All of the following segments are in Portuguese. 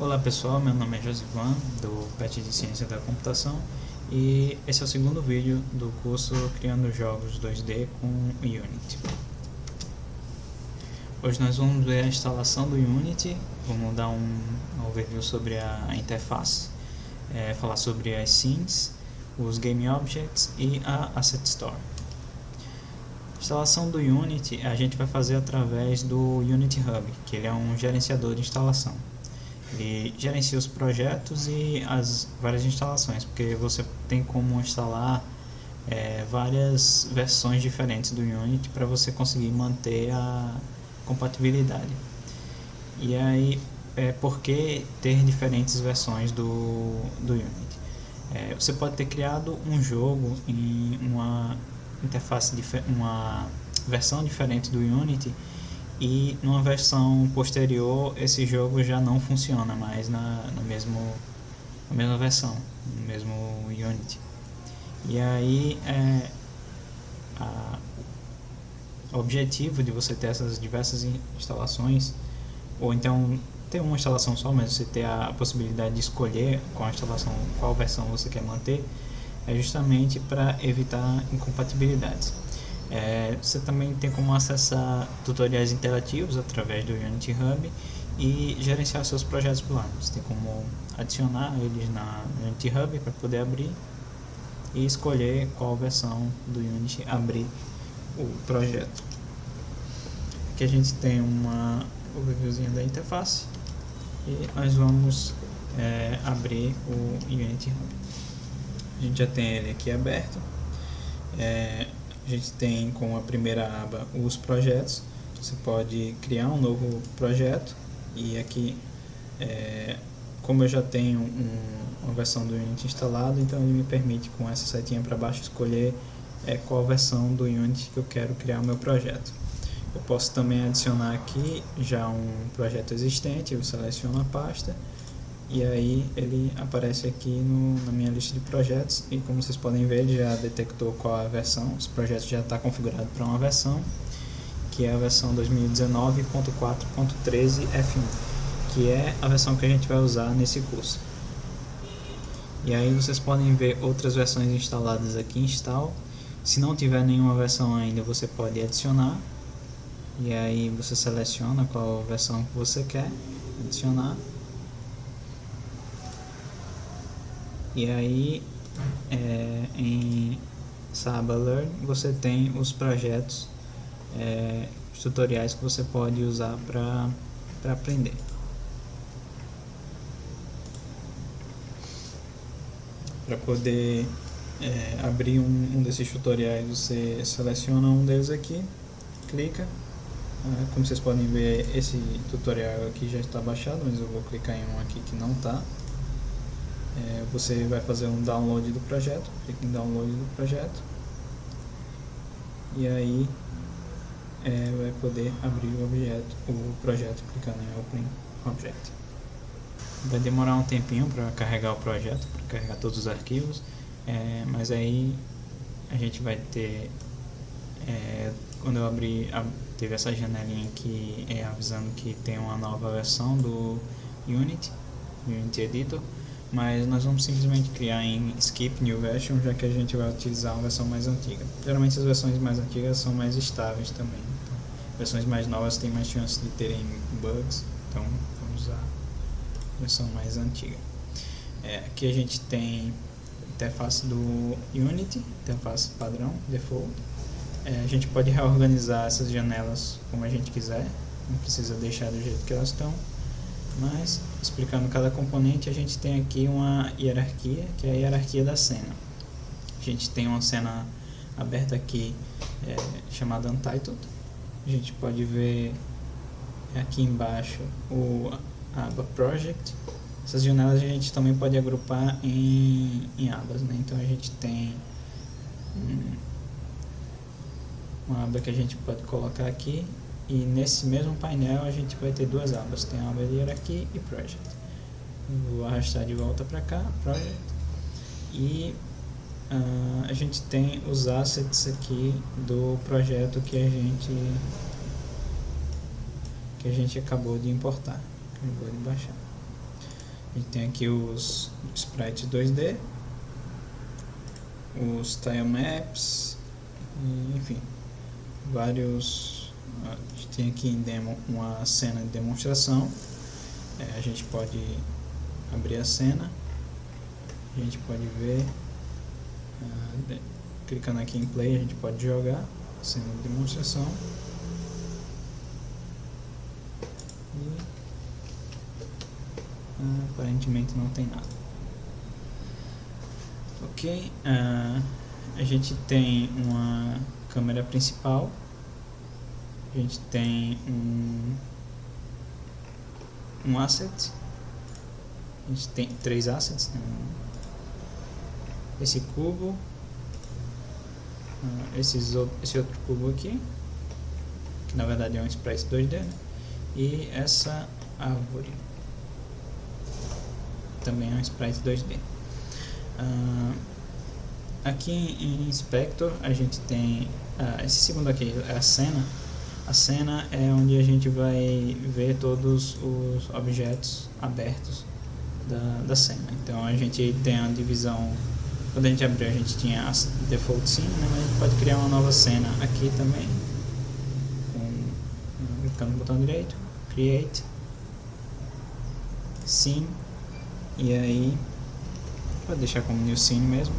Olá pessoal, meu nome é Josivan, do PET de Ciência da Computação, e esse é o segundo vídeo do curso Criando Jogos 2D com Unity. Hoje nós vamos ver a instalação do Unity, vamos dar um overview sobre a interface, falar sobre as scenes, os Game Objects e a Asset Store. A instalação do Unity a gente vai fazer através do Unity Hub, que ele é um gerenciador de instalação. Ele gerencia os projetos e as várias instalações, porque você tem como instalar várias versões diferentes do Unity para você conseguir manter a compatibilidade. E aí, por que ter diferentes versões do Unity? Você pode ter criado um jogo em uma interface, uma versão diferente do Unity, e numa versão posterior esse jogo já não funciona mais na mesma versão, no mesmo Unity. E aí o objetivo de você ter essas diversas instalações, ou então ter uma instalação só, mas você ter a possibilidade de escolher qual versão você quer manter, é justamente para evitar incompatibilidades. Você também tem como acessar tutoriais interativos através do Unity Hub e gerenciar seus projetos por lá. Você tem como adicionar eles na Unity Hub para poder abrir e escolher qual versão do Unity abrir o projeto. Aqui a gente tem uma overviewzinha da interface e nós vamos abrir o Unity Hub. A gente já tem ele aqui aberto. A gente tem como a primeira aba os projetos. Você pode criar um novo projeto, e aqui como eu já tenho uma versão do Unity instalado, então ele me permite, com essa setinha para baixo, escolher qual versão do Unity que eu quero criar o meu projeto. Eu posso também adicionar aqui já um projeto existente. Eu seleciono a pasta e aí ele aparece aqui na minha lista de projetos, e como vocês podem ver, ele já detectou qual é a versão. Os projetos já está configurado para uma versão, que é a versão 2019.4.13 F1, que é a versão que a gente vai usar nesse curso. E aí vocês podem ver outras versões instaladas aqui em Install. Se não tiver nenhuma versão ainda, você pode adicionar, e aí você seleciona qual versão que você quer adicionar. E aí em aba Learn você tem os projetos, os tutoriais que você pode usar para aprender. Para poder abrir um desses tutoriais, você seleciona um deles aqui, clica. Como vocês podem ver, esse tutorial aqui já está baixado, mas eu vou clicar em um aqui que não está. Você vai fazer um download do projeto, clica em download do projeto, e aí vai poder abrir o projeto clicando em Open Object. Vai demorar um tempinho para carregar o projeto, para carregar todos os arquivos, mas aí a gente vai ter, quando eu abrir, teve essa janelinha aqui avisando que tem uma nova versão do Unity Editor, mas nós vamos simplesmente criar em Skip New Version, já que a gente vai utilizar uma versão mais antiga. Geralmente as versões mais antigas são mais estáveis também, então, versões mais novas têm mais chance de terem bugs, então vamos usar a versão mais antiga. Aqui a gente tem a interface do Unity, interface padrão, default. A gente pode reorganizar essas janelas como a gente quiser, não precisa deixar do jeito que elas estão. Mas, explicando cada componente, a gente tem aqui uma hierarquia, que é a hierarquia da cena. A gente tem uma cena aberta aqui, chamada Untitled. A gente pode ver aqui embaixo a aba Project. Essas janelas a gente também pode agrupar em abas, né? Então a gente tem uma aba que a gente pode colocar aqui, e nesse mesmo painel a gente vai ter duas abas, tem a aba de hierarquia e Project. Vou arrastar de volta para cá, Project, e a gente tem os assets aqui do projeto que a gente acabou de importar, acabou de baixar. A gente tem aqui os sprites 2D, os tile maps, e, enfim, vários. A gente tem aqui em demo uma cena de demonstração. A gente pode abrir a cena, a gente pode ver, clicando aqui em play, a gente pode jogar a cena de demonstração. E aparentemente não tem nada. Ok, a gente tem uma câmera principal, a gente tem um asset, a gente tem 3 assets, né? Esse cubo, esse outro cubo aqui, que na verdade é um sprite 2D, né? E essa árvore também é um sprite 2D. Aqui em Inspector a gente tem esse segundo aqui, é a cena. A cena é onde a gente vai ver todos os objetos abertos da cena. Então a gente tem a divisão. Quando a gente abriu, a gente tinha a default scene, né? Mas a gente pode criar uma nova cena aqui também, clicando no botão direito, create scene, e aí pode deixar como new scene mesmo.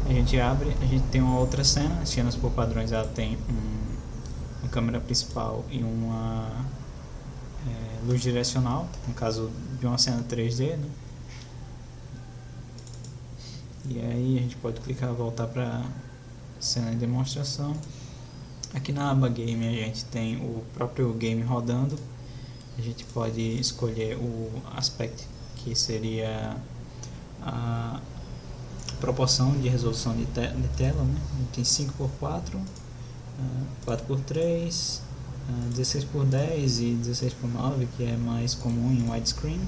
A gente abre, a gente tem uma outra cena. As cenas por padrões, ela tem uma câmera principal e uma luz direcional, no caso de uma cena 3D, né? E aí a gente pode clicar, voltar para cena de demonstração. Aqui na aba game a gente tem o próprio game rodando. A gente pode escolher o aspect, que seria a proporção de resolução de tela, né? A gente tem 5x4, 4x3, 16x10 e 16x9, que é mais comum em widescreen.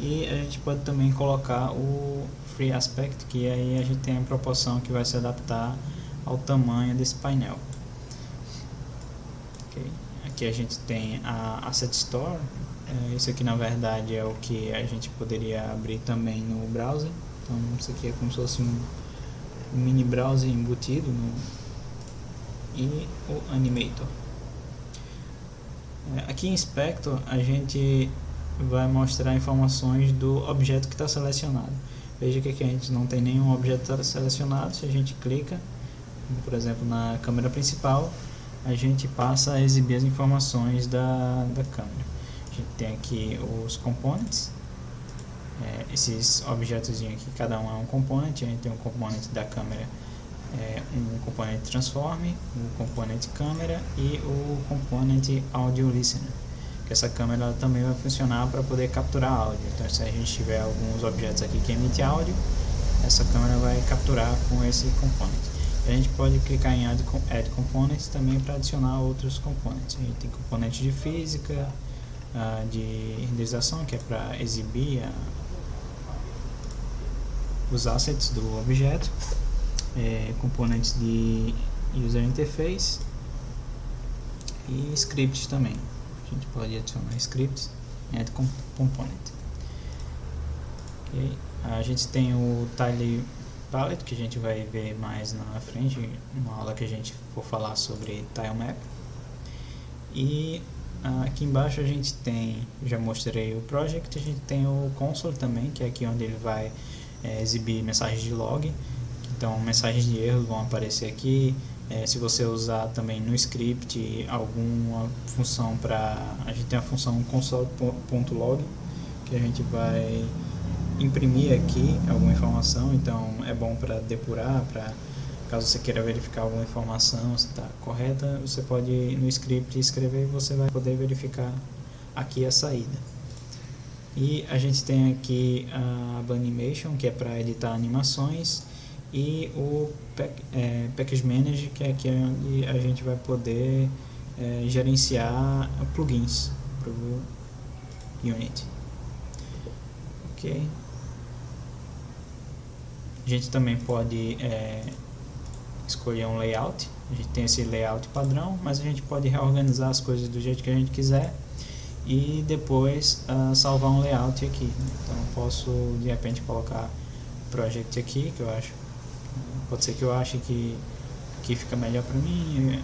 E a gente pode também colocar o Free Aspect, que aí a gente tem a proporção que vai se adaptar ao tamanho desse painel. Okay. Aqui a gente tem a Asset Store. Isso aqui na verdade é o que a gente poderia abrir também no browser. Então isso aqui é como se fosse um mini browser embutido e o Animator. Aqui em Inspector a gente vai mostrar informações do objeto que está selecionado. Veja que aqui a gente não tem nenhum objeto selecionado. Se a gente clica, por exemplo, na câmera principal, a gente passa a exibir as informações da câmera. A gente tem aqui os components, esses objetos aqui, cada um é um component. A gente tem um component da câmera, um component transform, um component câmera e o component audio listener, que essa câmera também vai funcionar para poder capturar áudio. Então se a gente tiver alguns objetos aqui que emitem áudio, essa câmera vai capturar com esse component. A gente pode clicar em Add Components também para adicionar outros components. A gente tem componente de física, de renderização, que é para exibir os assets do objeto, componentes de User Interface e scripts também. A gente pode adicionar scripts em Add Component. Okay. A gente tem o Tile Palette, que a gente vai ver mais na frente, numa aula que a gente for falar sobre Tile Map. E aqui embaixo a gente tem, já mostrei o Project, a gente tem o Console também, que é aqui onde ele vai exibir mensagens de log. Então mensagens de erro vão aparecer aqui. Se você usar também no script alguma função a gente tem a função console.log, que a gente vai imprimir aqui alguma informação. Então é bom para depurar, caso você queira verificar alguma informação se está correta, você pode no script escrever e você vai poder verificar aqui a saída. E a gente tem aqui a aba Animation, que é para editar animações, e o Package Manager, que é aqui onde a gente vai poder gerenciar plugins para o Unity. Ok. A gente também pode escolher um layout. A gente tem esse layout padrão, mas a gente pode reorganizar as coisas do jeito que a gente quiser. e depois salvar um layout aqui, né? Então eu posso de repente colocar project aqui, que eu acho, pode ser que eu ache que aqui fica melhor para mim,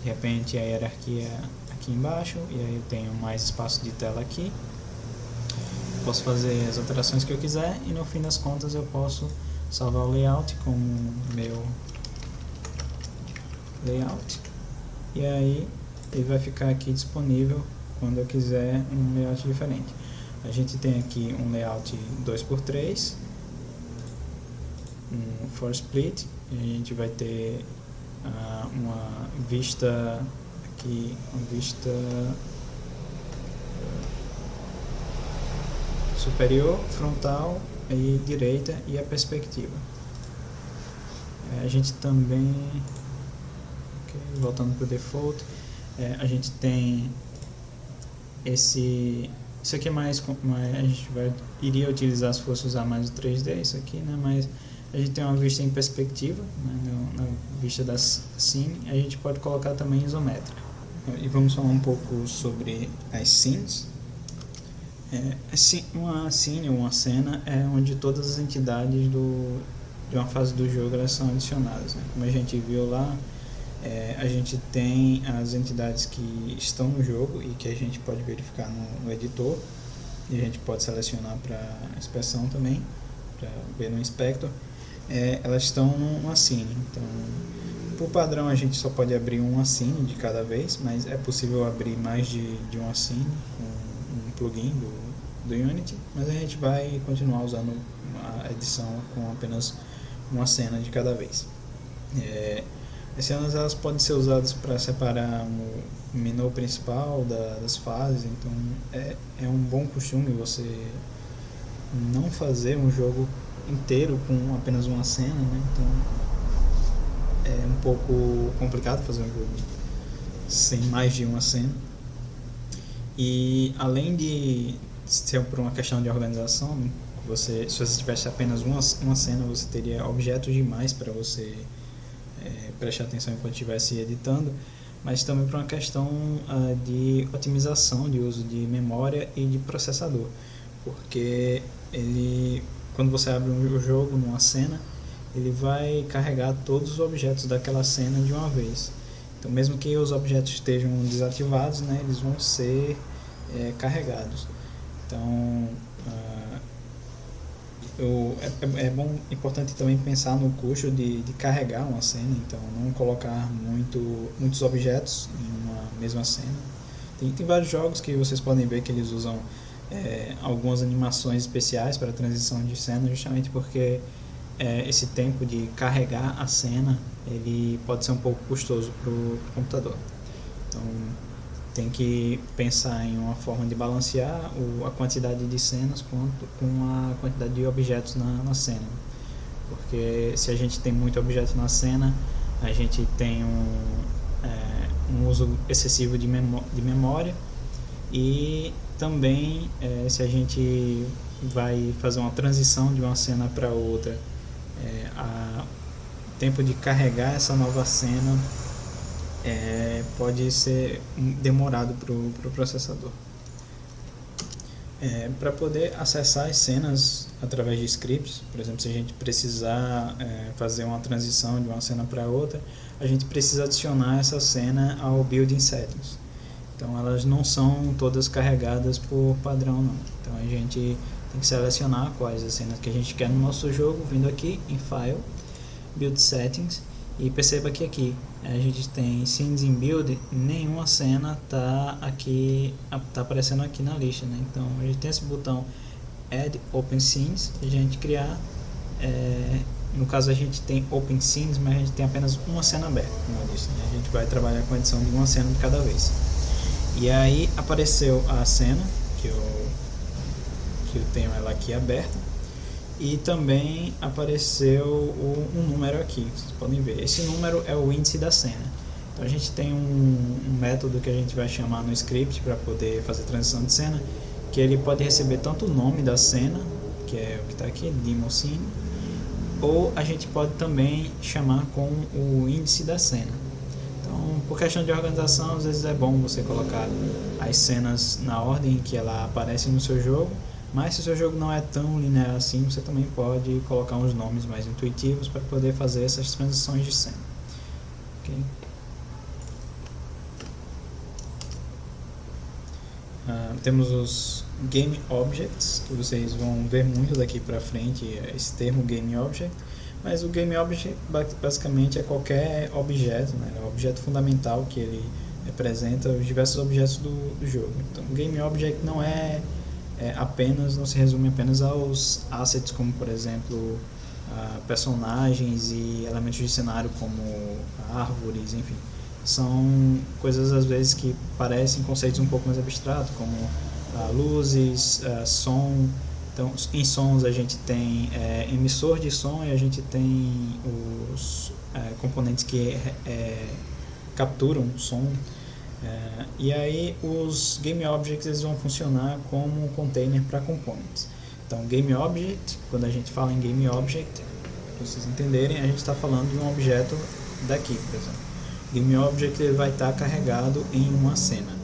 de repente a hierarquia aqui embaixo, e aí eu tenho mais espaço de tela aqui, posso fazer as alterações que eu quiser e no fim das contas eu posso salvar o layout como meu layout, e aí ele vai ficar aqui disponível quando eu quiser um layout diferente. A gente tem aqui um layout 2x3, um for split, e a gente vai ter uma vista aqui, uma vista superior, frontal e direita, e a perspectiva. A gente também, voltando para o default, a gente tem isso aqui é mais a gente iria utilizar se fosse usar mais o 3D, isso aqui, né? Mas a gente tem uma vista em perspectiva, né? Na vista da scene, a gente pode colocar também isométrica. E vamos falar um pouco sobre as scenes. Uma scene ou uma cena é onde todas as entidades de uma fase do jogo elas são adicionadas, né? Como a gente viu lá, a gente tem as entidades que estão no jogo e que a gente pode verificar no editor, e a gente pode selecionar para inspeção também, para ver no inspector. Elas estão numa scene, então por padrão a gente só pode abrir uma scene de cada vez, mas é possível abrir mais de uma scene com um plugin do Unity, mas a gente vai continuar usando a edição com apenas uma cena de cada vez. As cenas elas podem ser usadas para separar o menu principal das fases, então é um bom costume você não fazer um jogo inteiro com apenas uma cena, né? Então é um pouco complicado fazer um jogo sem mais de uma cena, e além de ser por uma questão de organização, né? Se você tivesse apenas uma cena, você teria objetos demais para você prestar atenção enquanto estivesse editando, mas também por uma questão de otimização de uso de memória e de processador, porque quando você abre o jogo numa cena, ele vai carregar todos os objetos daquela cena de uma vez. Então mesmo que os objetos estejam desativados, né, eles vão ser carregados. Então importante também pensar no custo de carregar uma cena, então não colocar muitos objetos em uma mesma cena. Tem vários jogos que vocês podem ver que eles usam algumas animações especiais para a transição de cena, justamente porque esse tempo de carregar a cena ele pode ser um pouco custoso para o computador. Então tem que pensar em uma forma de balancear a quantidade de cenas com a quantidade de objetos na cena, porque se a gente tem muito objeto na cena, a gente tem um uso excessivo de memória, e também se a gente vai fazer uma transição de uma cena para outra, o tempo de carregar essa nova cena pode ser demorado para o processador. Para poder acessar as cenas através de scripts, por exemplo, se a gente precisar fazer uma transição de uma cena para outra, a gente precisa adicionar essa cena ao building settings. Então elas não são todas carregadas por padrão, não. Então a gente tem que selecionar quais as cenas que a gente quer no nosso jogo, vindo aqui em File, Build Settings, e perceba que aqui a gente tem Scenes in Build, nenhuma cena está aparecendo aqui na lista, né? Então a gente tem esse botão Add Open Scenes, a gente criar, no caso a gente tem Open Scenes, mas a gente tem apenas uma cena aberta na lista, né? A gente vai trabalhar com a edição de uma cena de cada vez. E aí apareceu a cena, que eu tenho ela aqui aberta, e também apareceu um número aqui, vocês podem ver. Esse número é o índice da cena. Então a gente tem um método que a gente vai chamar no script para poder fazer transição de cena, que ele pode receber tanto o nome da cena, que é o que está aqui, Demo Scene, ou a gente pode também chamar com o índice da cena. Então Então, por questão de organização, às vezes é bom você colocar as cenas na ordem que ela aparece no seu jogo, mas se o seu jogo não é tão linear assim, você também pode colocar uns nomes mais intuitivos para poder fazer essas transições de cena. Okay? Temos os Game Objects, que vocês vão ver muito daqui para frente, esse termo Game Object, mas o Game Object basicamente é qualquer objeto, né? É o objeto fundamental que ele representa os diversos objetos do jogo. Então, o Game Object não não se resume apenas aos assets, como por exemplo personagens e elementos de cenário como árvores, enfim. São coisas às vezes que parecem conceitos um pouco mais abstratos, como luzes, som. Então, em sons a gente tem emissor de som e a gente tem os componentes que capturam o som. E aí os Game Objects eles vão funcionar como um container para components. Então, Game Object, quando a gente fala em Game Object, para vocês entenderem, a gente está falando de um objeto daqui, por exemplo. Game Object ele vai estar carregado em uma cena.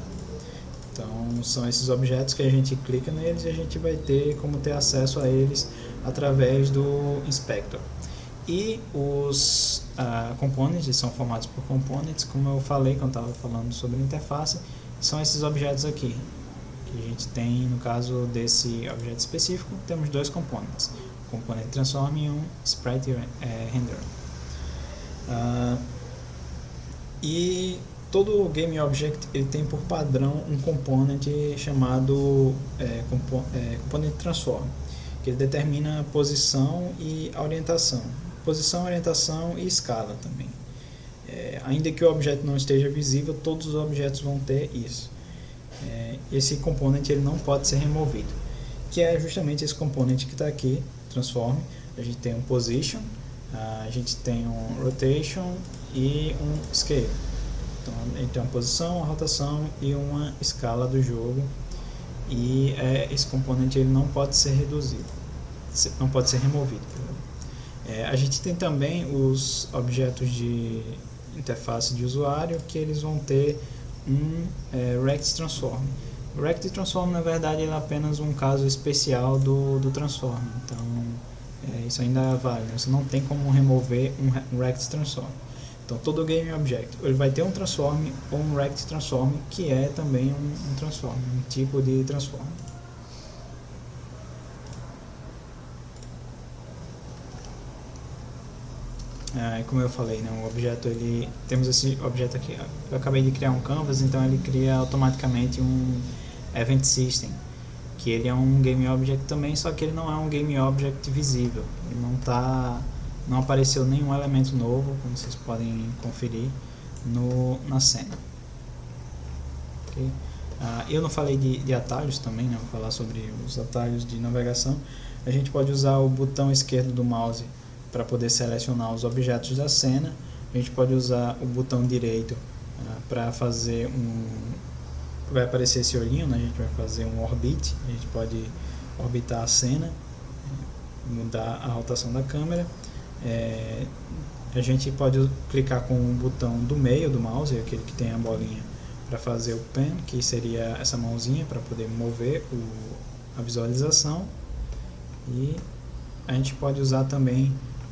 Então, são esses objetos que a gente clica neles e a gente vai ter como ter acesso a eles através do Inspector. E os components são formados por components, como eu falei quando estava falando sobre a interface, são esses objetos aqui. Que a gente tem, no caso desse objeto específico, temos dois components. Um component transform e um sprite render. E todo Game Object ele tem por padrão um component chamado component transform, que ele determina a posição e a orientação. Posição, orientação e escala também. Ainda que o objeto não esteja visível, todos os objetos vão ter isso. Esse component ele não pode ser removido, que é justamente esse component que está aqui, transform. A gente tem um position, a gente tem um rotation e um scale. Então a gente tem uma posição, uma rotação e uma escala do jogo, e esse componente ele não pode ser reduzido, não pode ser removido. A gente tem também os objetos de interface de usuário, que eles vão ter um Rect Transform. O Rect Transform, na verdade, ele é apenas um caso especial do Transform. Então, isso ainda vale. Você não tem como remover um Rect Transform. Então, todo Game Object ele vai ter um Transform ou um Rect Transform, que é também um Transform, um tipo de Transform. Como eu falei, né, o objeto temos esse objeto aqui. Eu acabei de criar um canvas, então ele cria automaticamente um Event System, que ele é um Game Object também, só que ele não é um Game Object visível. Ele não apareceu nenhum elemento novo, como vocês podem conferir na cena. Okay? Eu não falei de atalhos também, né? Vou falar sobre os atalhos de navegação. A gente pode usar o botão esquerdo do mouse para poder selecionar os objetos da cena. A gente pode usar o botão direito para fazer vai aparecer esse olhinho, né? A gente vai fazer um orbit, a gente pode orbitar a cena, mudar a rotação da câmera. A gente pode clicar com o botão do meio do mouse, aquele que tem a bolinha, para fazer o pen, que seria essa mãozinha para poder mover a visualização. E a gente pode usar também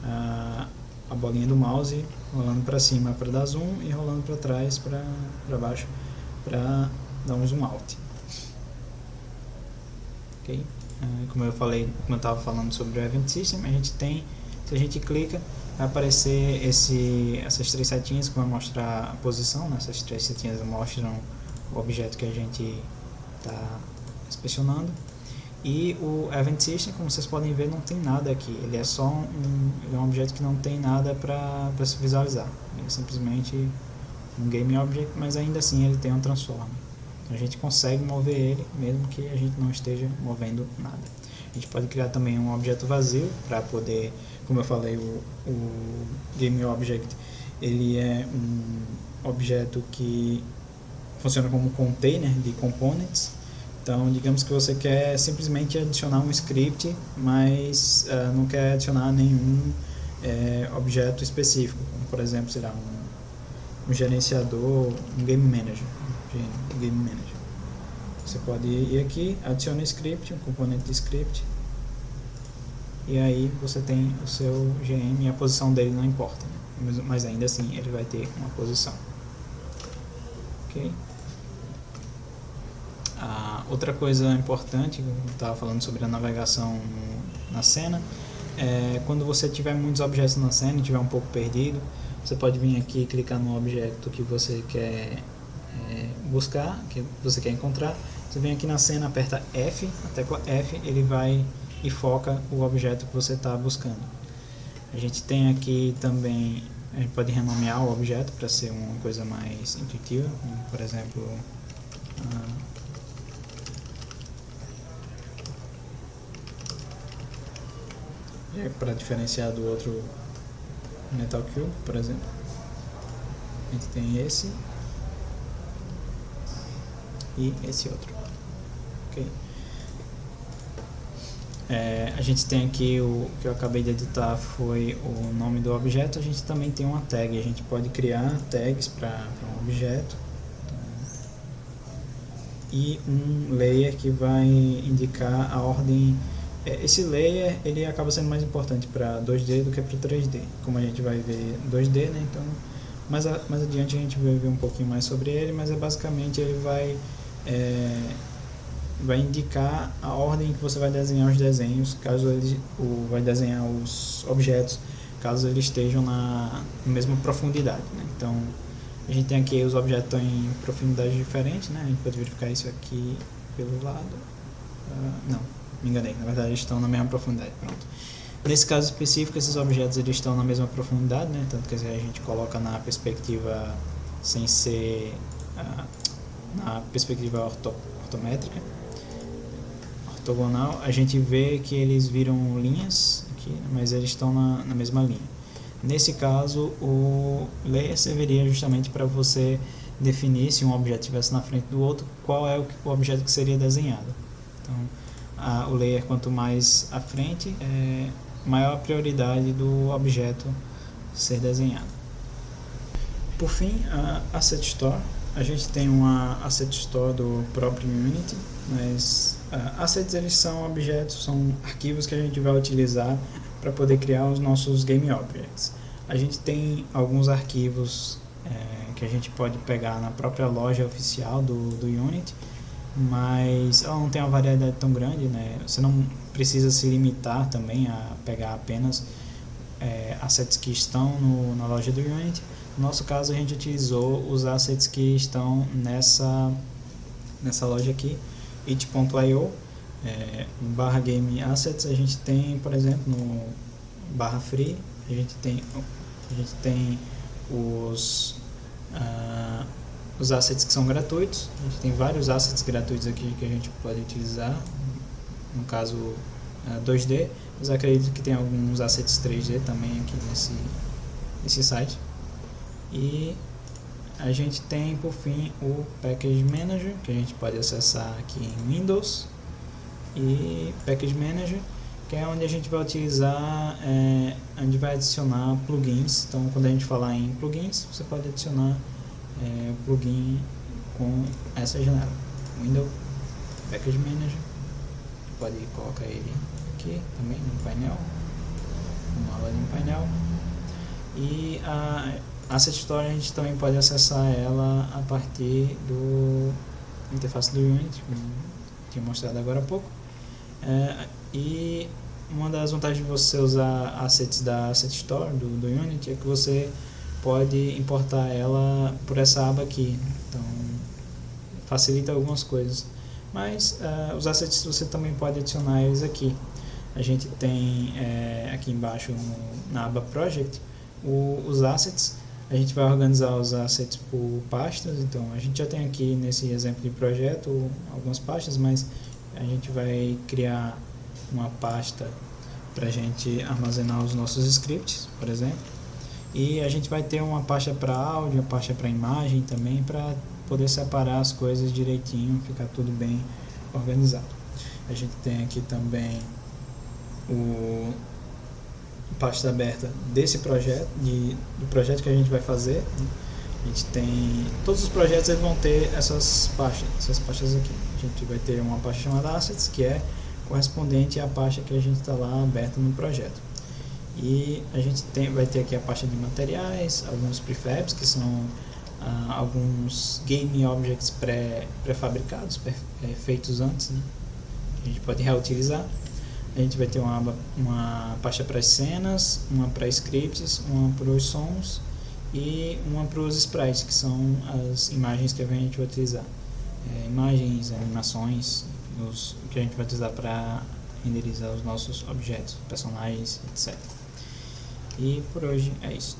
a bolinha do mouse rolando para cima para dar zoom e rolando para trás para baixo para dar um zoom out. Okay? Como eu falei, como eu estava falando sobre o Event System, se a gente clica, vai aparecer essas três setinhas que vão mostrar a posição, né? Essas três setinhas mostram o objeto que a gente está inspecionando. E o Event System, como vocês podem ver, não tem nada aqui. Ele é só um objeto que não tem nada para se visualizar. Ele é simplesmente um Game Object, mas ainda assim ele tem um Transform. Então a gente consegue mover ele, mesmo que a gente não esteja movendo nada. A gente pode criar também um objeto vazio para poder, como eu falei, o Game Object ele é um objeto que funciona como container de components. Então, digamos que você quer simplesmente adicionar um script, mas não quer adicionar nenhum objeto específico, como por exemplo, será um gerenciador, um Game Manager. Game Manager. Você pode ir aqui, adiciona script, um componente de script, e aí você tem o seu GM e a posição dele não importa, né? Mas ainda assim ele vai ter uma posição. Ok? Outra coisa importante, eu estava falando sobre a navegação na cena, quando você tiver muitos objetos na cena e estiver um pouco perdido, você pode vir aqui e clicar no objeto que você quer buscar, que você quer encontrar. Você vem aqui na cena, aperta F, a tecla F, ele vai e foca o objeto que você está buscando. A gente tem aqui também, a gente pode renomear o objeto para ser uma coisa mais intuitiva, por exemplo, para diferenciar do outro Metal Cube, por exemplo. A gente tem esse e esse outro. Ok. A gente tem aqui o que eu acabei de editar foi o nome do objeto. A gente também tem uma tag, a gente pode criar tags para um objeto e um layer que vai indicar a ordem. Esse layer ele acaba sendo mais importante para 2D do que para 3D, como a gente vai ver 2D, né? Então mais adiante a gente vai ver um pouquinho mais sobre ele, mas basicamente ele vai indicar a ordem que você vai desenhar os desenhos, caso ele vai desenhar os objetos, caso eles estejam na mesma profundidade, né? Então a gente tem aqui os objetos estão em profundidades diferentes, né? A gente pode verificar isso aqui pelo lado. Não, me enganei, na verdade eles estão na mesma profundidade. Pronto. Nesse caso específico, esses objetos eles estão na mesma profundidade, né? Tanto que a gente coloca na perspectiva sem ser na perspectiva ortométrica, ortogonal, a gente vê que eles viram linhas aqui, mas eles estão na mesma linha. Nesse caso, o layer serviria justamente para você definir, se um objeto estivesse na frente do outro, qual é o objeto que seria desenhado. Então, o layer, quanto mais à frente, maior a prioridade do objeto ser desenhado. Por fim, a Asset Store. A gente tem uma Asset Store do próprio Unity, mas assets eles são objetos, são arquivos que a gente vai utilizar para poder criar os nossos Game Objects. A gente tem alguns arquivos que a gente pode pegar na própria loja oficial do Unity, mas ela não tem uma variedade tão grande, né? Você não precisa se limitar também a pegar apenas assets que estão na loja do Unity. No nosso caso, a gente utilizou os assets que estão nessa loja aqui, it.io, barra game assets. A gente tem, por exemplo, no barra free, a gente tem os assets que são gratuitos. A gente tem vários assets gratuitos aqui que a gente pode utilizar, no caso 2D, mas acredito que tem alguns assets 3D também aqui nesse site. E a gente tem, por fim, o Package Manager, que a gente pode acessar aqui em Windows, e Package Manager, que é onde a gente vai utilizar, onde vai adicionar plugins. Então, quando a gente falar em plugins, você pode adicionar o plugin com essa janela, Windows Package Manager. Pode colocar ele aqui também no painel, uma aula no painel. E a Asset Store a gente também pode acessar ela a partir do interface do Unity, como eu tinha mostrado agora há pouco. E uma das vantagens de você usar assets da Asset Store do Unity é que você pode importar ela por essa aba aqui, então facilita algumas coisas. Mas os assets você também pode adicionar eles aqui. A gente tem aqui embaixo na aba Project os assets. A gente vai organizar os assets por pastas. Então a gente já tem aqui nesse exemplo de projeto algumas pastas, mas a gente vai criar uma pasta para a gente armazenar os nossos scripts, por exemplo. E a gente vai ter uma pasta para áudio, uma pasta para imagem também, para poder separar as coisas direitinho, ficar tudo bem organizado. A gente tem aqui também o pasta aberta desse projeto, do projeto que a gente vai fazer. A gente tem, todos os projetos eles vão ter essas pastas aqui. A gente vai ter uma pasta chamada Assets, que é correspondente à pasta que a gente está lá aberta no projeto. E a gente vai ter aqui a pasta de materiais, alguns prefabs, que são alguns game objects pré-fabricados, feitos antes, né? Que a gente pode reutilizar. A gente vai ter uma pasta para as cenas, uma para scripts, uma para os sons e uma para os sprites, que são as imagens que a gente vai utilizar. Imagens, animações, o que a gente vai utilizar para renderizar os nossos objetos, personagens, etc. E por hoje é isso.